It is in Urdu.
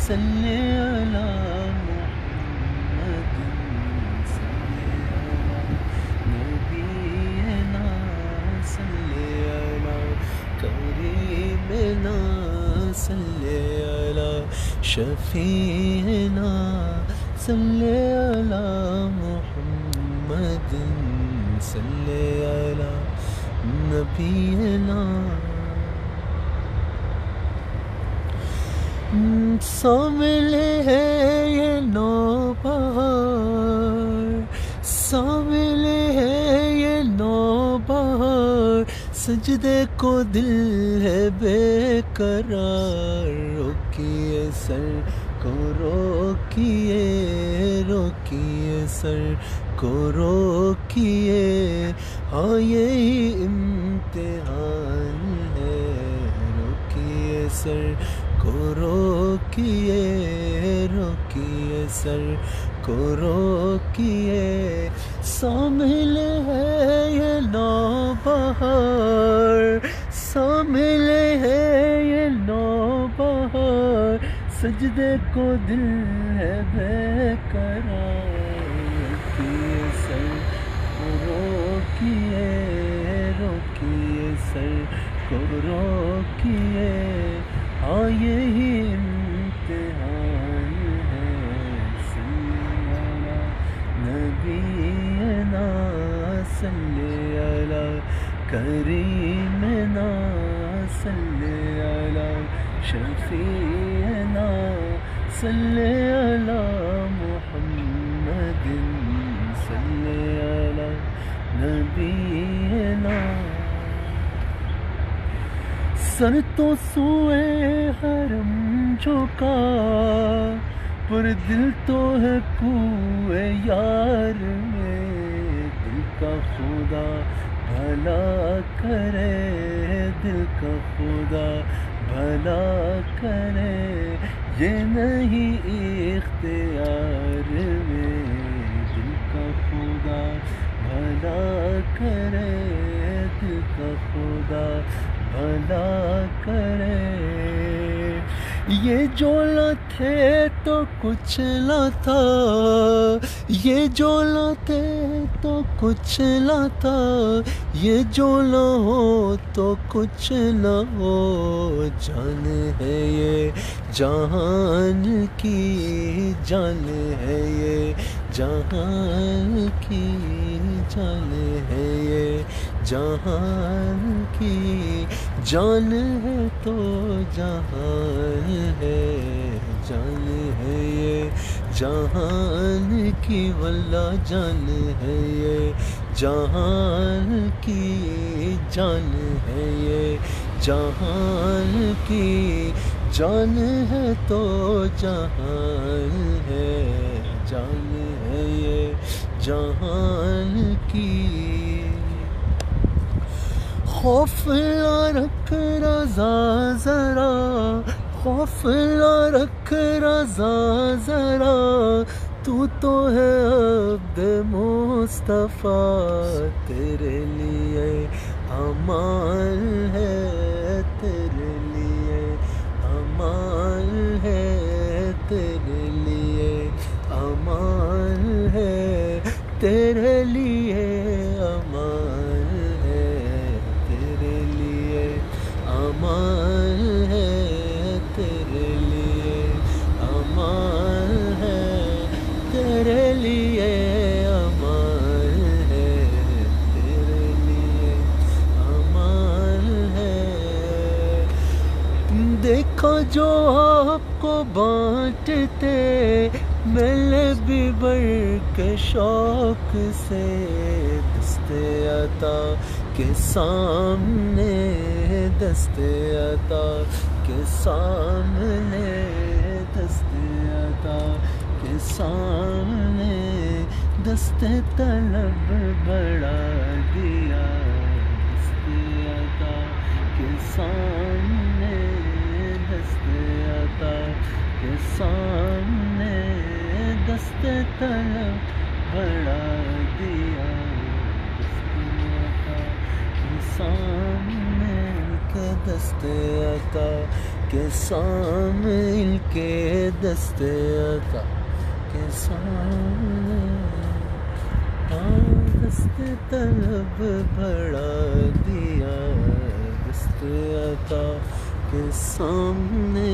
صلی علی محمد صلی علی نبینا صلی علی کریمنا صلی علی شفیعنا صلی علی محمد صلی علی نبینا شامل ہے یہ نوبہار شامل ہے یہ نوبہار سجدے کو دل ہے بے قرار روکیے سر کو روکیے روکیے سر کو روکیے ہاں یہی امتحان ہے روکیے سر کو روکیے روکیے سر کو روکیے شامل ہے یہ نوبہار شامل ہے یہ نوبہار سجدے کو دل ہے بے قرار روکیے سر کو روکیے روکیے سر کو روکیے ہاں یہی امتحان ہے صلی علی نبینا صلی علی کریمنا صلی علی شفیعنا صلی علی محمد صلی علی نبینا سر تو سوئے حرم جھکا پر دل تو ہے کوئے یار میں دل کا خدا بھلا کرے دل کا خدا بھلا کرے یہ نہیں اختیار میں دل کا خدا بھلا کرے دل کا خدا بھلا کرے یہ جو نہ تھے تو کچھ نہ تھا یہ جو نہ تھے تو کچھ نہ تھا یہ جو نہ ہو تو کچھ نہ ہو جان ہے یہ جہان کی جان ہے یہ جہان کی جان ہے یہ جہان کی جان ہے تو جہان ہے جان ہے یہ جہان کی واللہ جان ہے یہ جہان کی جان ہے یہ جہان کی جان ہے تو جہان ہے جان ہے یہ جہان کی خوف نہ رکھ رضا ذرا خوف نہ رکھ رضا ذرا تو ہے عبد مصطفیٰ تیرے لیے امان ہے تیرے لیے امان ہے تیرے لیے امان ہے تیرے لیے امان ہے تیرے لیے امان ہے تیرے لیے امان ہے تیرے لیے امان ہے تیرے لیے امان ہے دیکھو جو آپ کو بانٹتے ملے بھی بڑھ کے شوق سے دست عطا کے سامنے دست عطا کے سامنے دست عطا کے سامنے دست طلب بڑھا دیا دست عطا کے سامنے دست عطا کے سامنے دست طلب بڑھا دیا دست عطا کے سامنے کے دست عطا کے سامنے کے دست عطا کے سامنے دست طلب بڑھا دیا دست عطا کے سامنے